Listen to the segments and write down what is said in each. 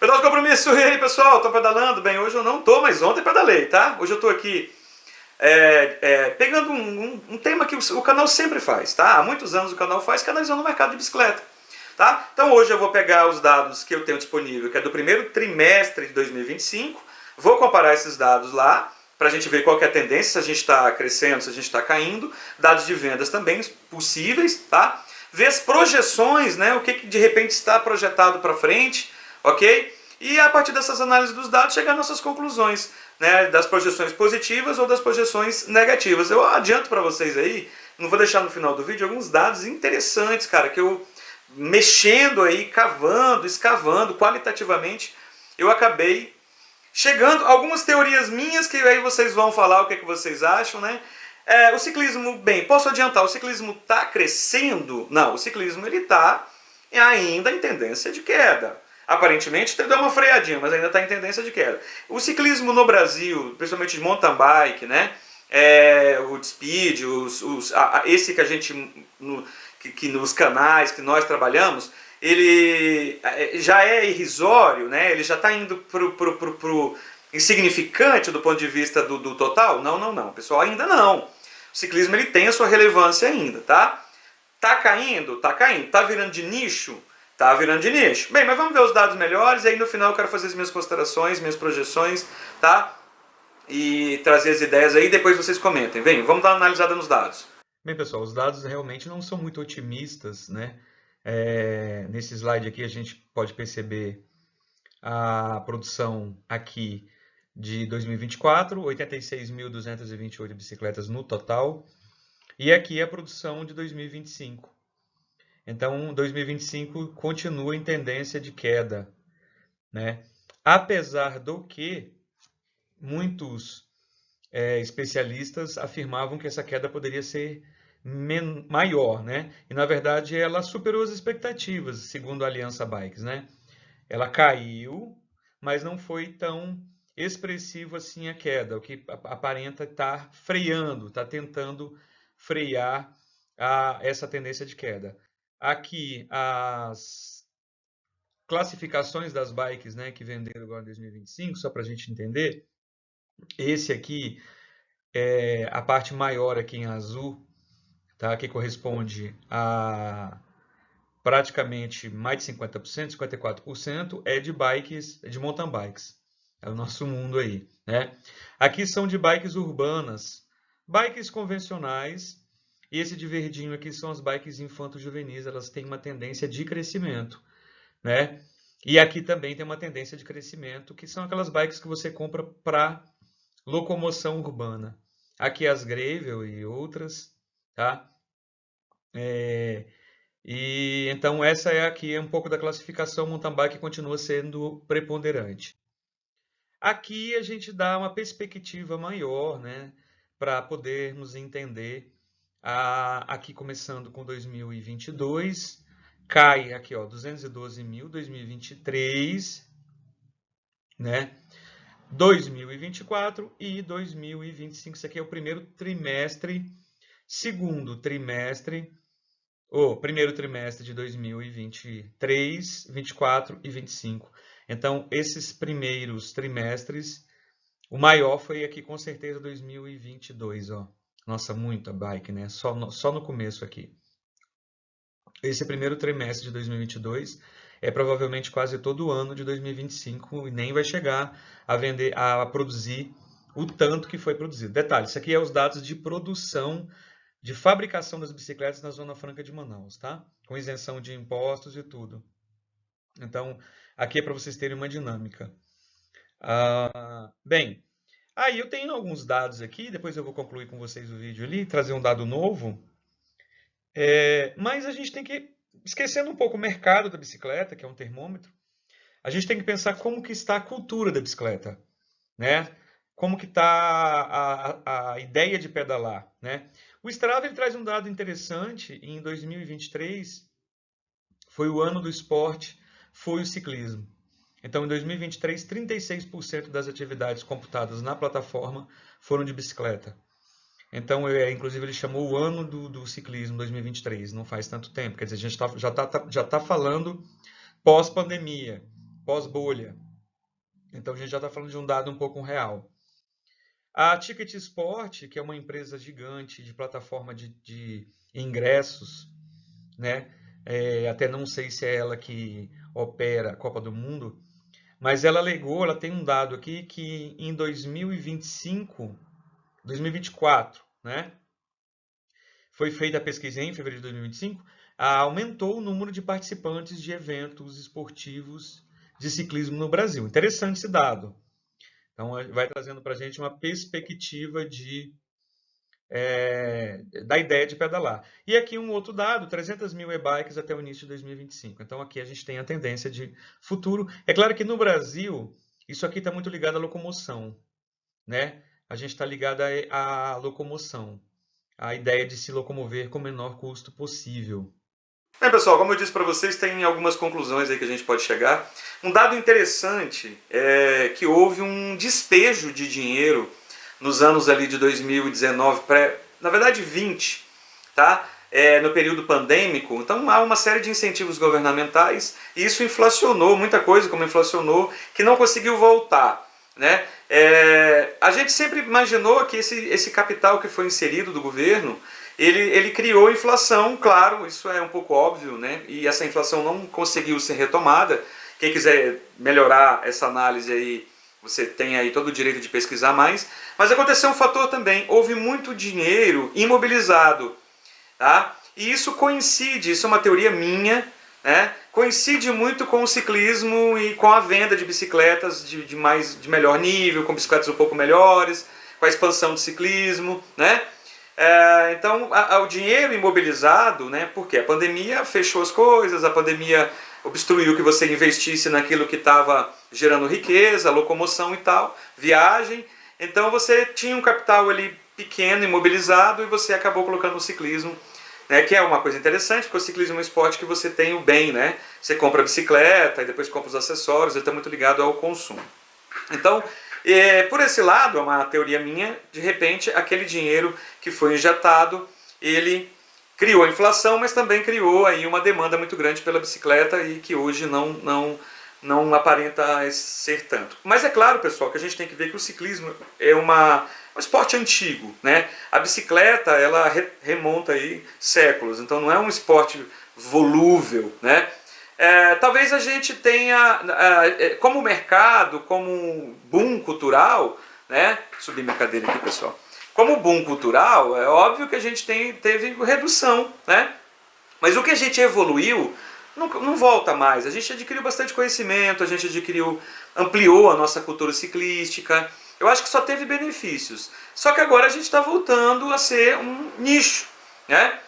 Pedal de compromisso, e aí pessoal, tô pedalando? Bem, hoje eu não tô, mas ontem pedalei, tá? Hoje eu tô aqui pegando um tema que o canal sempre faz, tá? Há muitos anos o canal faz, que é analisando o mercado de bicicleta, tá? Então hoje eu vou pegar os dados que eu tenho disponível, que é do primeiro trimestre de 2025, vou comparar esses dados lá, para a gente ver qual que é a tendência, se a gente está crescendo, se a gente está caindo, dados de vendas também possíveis, tá? Ver as projeções, né? O que de repente está projetado para frente, ok? E a partir dessas análises dos dados chegar às nossas conclusões, né, das projeções positivas ou das projeções negativas. Eu adianto para vocês aí, não vou deixar no final do vídeo, alguns dados interessantes, cara, que eu mexendo aí, cavando, escavando qualitativamente, eu acabei chegando algumas teorias minhas que aí vocês vão falar o que, é que vocês acham, né? O ciclismo, bem, posso adiantar, o ciclismo está crescendo? Não, o ciclismo ele está ainda em tendência de queda. Aparentemente deu uma freadinha, mas ainda está em tendência de queda. O ciclismo no Brasil, principalmente de mountain bike, né? O speed, esse que a gente que nos canais que nós trabalhamos, ele já é irrisório, né? Ele já está indo pro insignificante do ponto de vista do total? Não, não, não. Pessoal, ainda não. O ciclismo ele tem a sua relevância ainda, tá? Tá caindo? Tá caindo. Tá virando de nicho? Tá virando de nicho. Bem, mas vamos ver os dados melhores e aí no final eu quero fazer as minhas considerações, minhas projeções, tá? E trazer as ideias aí, depois vocês comentem. Vem, vamos dar uma analisada nos dados. Bem, pessoal, os dados realmente não são muito otimistas, né? Nesse slide aqui a gente pode perceber a produção aqui de 2024, 86.228 bicicletas no total, e aqui a produção de 2025. Então, 2025 continua em tendência de queda, né? Apesar do que muitos especialistas afirmavam que essa queda poderia ser maior, né? E na verdade ela superou as expectativas, segundo a Aliança Bikes, né? Ela caiu, mas não foi tão expressivo assim a queda, o que aparenta estar freando, está tentando frear essa tendência de queda. Aqui as classificações das bikes, né, que venderam agora em 2025, só para a gente entender. Esse aqui a parte maior aqui em azul, tá? Que corresponde a praticamente mais de 50%, 54% é de bikes, de mountain bikes. É o nosso mundo aí, né? Aqui são de bikes urbanas, bikes convencionais, e esse de verdinho aqui são as bikes infanto-juvenis, elas têm uma tendência de crescimento, né? E aqui também tem uma tendência de crescimento, que são aquelas bikes que você compra para locomoção urbana. Aqui as Gravel e outras, tá? E então essa é aqui um pouco da classificação, mountain bike continua sendo preponderante. Aqui a gente dá uma perspectiva maior, né, para podermos entender aqui começando com 2022, cai aqui, ó, 212.000, 2023, né? 2024 e 2025. Isso aqui é o primeiro trimestre, segundo trimestre, o primeiro trimestre de 2023, 24 e 25. Então, esses primeiros trimestres, o maior foi aqui com certeza 2022, ó. Nossa, muita bike, né? Só no começo aqui. Esse primeiro trimestre de 2022 é provavelmente quase todo o ano de 2025 e nem vai chegar a vender, a produzir o tanto que foi produzido. Detalhe, isso aqui é os dados de produção, de fabricação das bicicletas na Zona Franca de Manaus, tá? Com isenção de impostos e tudo. Então, aqui é para vocês terem uma dinâmica. Bem, aí eu tenho alguns dados aqui, depois eu vou concluir com vocês o vídeo ali, trazer um dado novo. Mas a gente tem que, esquecendo um pouco o mercado da bicicleta, que é um termômetro, a gente tem que pensar como que está a cultura da bicicleta, né? Como que está a ideia de pedalar, né? O Strava ele traz um dado interessante. Em 2023 foi o ano do esporte, foi o ciclismo. Então, em 2023, 36% das atividades computadas na plataforma foram de bicicleta. Então, inclusive, ele chamou o ano do ciclismo 2023, não faz tanto tempo. Quer dizer, a gente já está falando pós-pandemia. pós-bolha. Então a gente já está falando de um dado um pouco real. A Ticket Sport, que é uma empresa gigante de plataforma de ingressos, né? Até não sei se é ela que opera a Copa do Mundo, mas ela alegou, ela tem um dado aqui que em 2025, 2024, né? Foi feita a pesquisa em fevereiro de 2025, aumentou o número de participantes de eventos esportivos de ciclismo no Brasil. Interessante esse dado. Então, vai trazendo para a gente uma perspectiva da ideia de pedalar. E aqui um outro dado, 300 mil e-bikes até o início de 2025. Então, aqui a gente tem a tendência de futuro. É claro que no Brasil, isso aqui está muito ligado à locomoção, né? A gente está ligado à locomoção, a ideia de se locomover com o menor custo possível. Bem, pessoal, como eu disse para vocês, tem algumas conclusões aí que a gente pode chegar. Um dado interessante é que houve um despejo de dinheiro nos anos ali de 2019, na verdade 20, tá? No período pandêmico. Então há uma série de incentivos governamentais e isso inflacionou muita coisa, como inflacionou, que não conseguiu voltar, né? A gente sempre imaginou que esse capital que foi inserido do governo, ele criou inflação, claro, isso é um pouco óbvio, né? E essa inflação não conseguiu ser retomada. Quem quiser melhorar essa análise aí, você tem aí todo o direito de pesquisar mais. Mas aconteceu um fator também, houve muito dinheiro imobilizado, tá? E isso coincide, isso é uma teoria minha, né? Coincide muito com o ciclismo e com a venda de bicicletas de melhor nível, com bicicletas um pouco melhores, com a expansão do ciclismo, né? Então, o dinheiro imobilizado, né? Porque a pandemia fechou as coisas, a pandemia obstruiu que você investisse naquilo que estava gerando riqueza, locomoção e tal, viagem. Então você tinha um capital ali pequeno, imobilizado, e você acabou colocando no ciclismo, né? Que é uma coisa interessante, porque o ciclismo é um esporte que você tem o bem, né? Você compra a bicicleta e depois compra os acessórios, ele está muito ligado ao consumo. Então, por esse lado, é uma teoria minha, de repente aquele dinheiro que foi injetado, ele criou a inflação, mas também criou aí uma demanda muito grande pela bicicleta e que hoje não aparenta ser tanto. Mas é claro, pessoal, que a gente tem que ver que o ciclismo é um esporte antigo, né? A bicicleta, ela remonta aí séculos, então não é um esporte volúvel, né? Talvez a gente tenha, como mercado, como boom cultural, né? Subir minha cadeira aqui, pessoal. Como boom cultural, é óbvio que a gente teve redução, né? Mas o que a gente evoluiu não volta mais. A gente adquiriu bastante conhecimento, a gente ampliou a nossa cultura ciclística. Eu acho que só teve benefícios. Só que agora a gente está voltando a ser um nicho, né?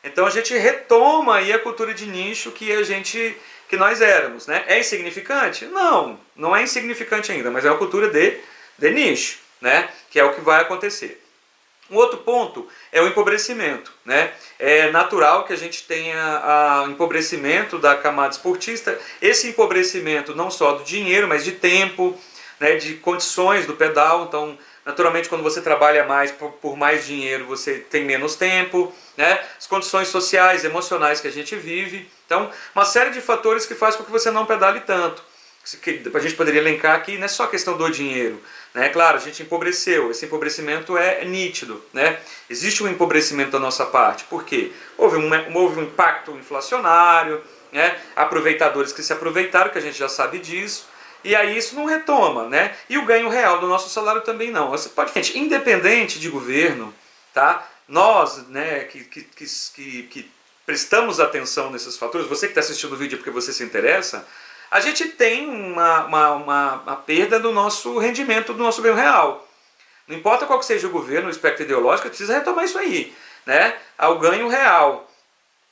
Então a gente retoma aí a cultura de nicho que nós éramos, né? É insignificante? Não é insignificante ainda, mas é uma cultura de nicho, né? Que é o que vai acontecer. Um outro ponto é o empobrecimento, né? É natural que a gente tenha o empobrecimento da camada esportista, esse empobrecimento não só do dinheiro, mas de tempo, né? De condições do pedal. Então, naturalmente, quando você trabalha mais por mais dinheiro, você tem menos tempo, né? As condições sociais, emocionais que a gente vive. Então, uma série de fatores que faz com que você não pedale tanto. Que a gente poderia elencar aqui, não é só questão do dinheiro, né? Claro, a gente empobreceu, esse empobrecimento é nítido, né? Existe um empobrecimento da nossa parte, por quê? Houve um impacto inflacionário, né? Aproveitadores que se aproveitaram, que a gente já sabe disso, e aí isso não retoma, né? E o ganho real do nosso salário também não. Você pode, gente, independente de governo, tá? Nós, né, que prestamos atenção nesses fatores, você que está assistindo o vídeo porque você se interessa, a gente tem uma perda do nosso rendimento, do nosso ganho real. Não importa qual que seja o governo, o espectro ideológico, precisa retomar isso aí, né? Ao ganho real.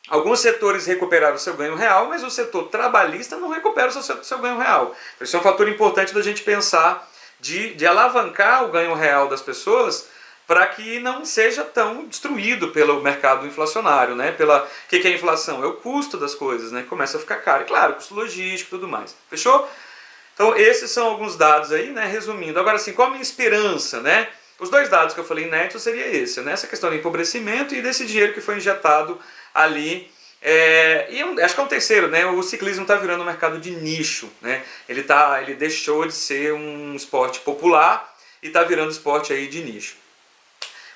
Alguns setores recuperaram o seu ganho real, mas o setor trabalhista não recupera o seu ganho real. Então, isso é um fator importante da gente pensar de alavancar o ganho real das pessoas para que não seja tão destruído pelo mercado inflacionário, né? O que é a inflação? É o custo das coisas, né? Começa a ficar caro. E claro, custo logístico e tudo mais. Fechou? Então esses são alguns dados aí, né? Resumindo. Agora assim, qual a minha esperança, né? Os dois dados que eu falei inéditos seria esse, né? Essa questão do empobrecimento e desse dinheiro que foi injetado ali Acho que é um terceiro, né? O ciclismo está virando um mercado de nicho, né? Ele deixou de ser um esporte popular e está virando esporte aí de nicho.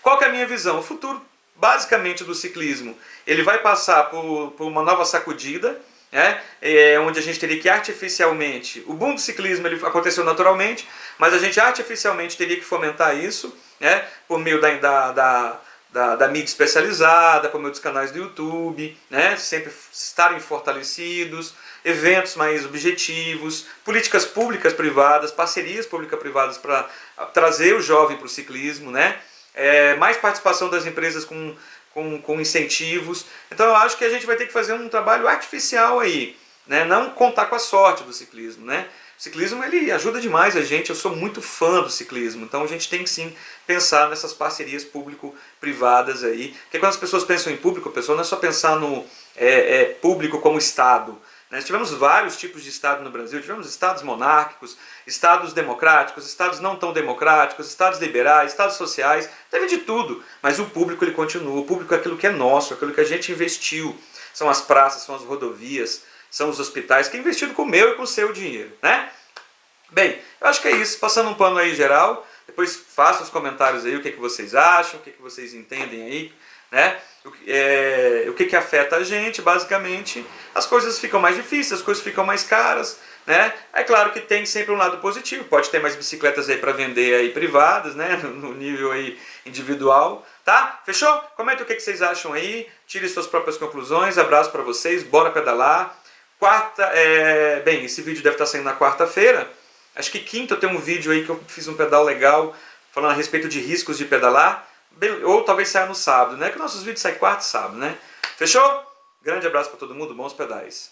Qual que é a minha visão? O futuro, basicamente, do ciclismo, ele vai passar por uma nova sacudida, né? Onde a gente teria que artificialmente... O boom do ciclismo ele aconteceu naturalmente, mas a gente artificialmente teria que fomentar isso, né? Por meio da mídia especializada, por meio dos canais do YouTube, né? Sempre estarem fortalecidos, eventos mais objetivos, políticas públicas privadas, parcerias público-privadas para trazer o jovem para o ciclismo, né? Mais participação das empresas com incentivos. Então eu acho que a gente vai ter que fazer um trabalho artificial aí, né? Não contar com a sorte do ciclismo, né? O ciclismo ele ajuda demais a gente, eu sou muito fã do ciclismo, então a gente tem que sim pensar nessas parcerias público-privadas aí, porque quando as pessoas pensam em público, a pessoa não é só pensar no público como Estado. Nós tivemos vários tipos de Estado no Brasil, tivemos estados monárquicos, estados democráticos, estados não tão democráticos, estados liberais, estados sociais, teve de tudo, mas o público ele continua, o público é aquilo que é nosso, aquilo que a gente investiu, são as praças, são as rodovias, são os hospitais, que é investido com o meu e com o seu dinheiro, né? Bem, eu acho que é isso, passando um pano aí geral, depois façam os comentários aí, o que vocês acham, o que vocês entendem aí, né? O que afeta a gente, basicamente, as coisas ficam mais difíceis, as coisas ficam mais caras, né? É claro que tem sempre um lado positivo, pode ter mais bicicletas aí para vender aí privadas, né? No nível aí individual, tá? Fechou? Comenta o que vocês acham aí, tire suas próprias conclusões, abraço para vocês, bora pedalar. Bem, esse vídeo deve estar saindo na quarta-feira, acho que quinta eu tenho um vídeo aí que eu fiz um pedal legal, falando a respeito de riscos de pedalar, ou talvez saia no sábado, né? Que nossos vídeos saem quarta e sábado, né? Fechou? Grande abraço para todo mundo, bons pedais.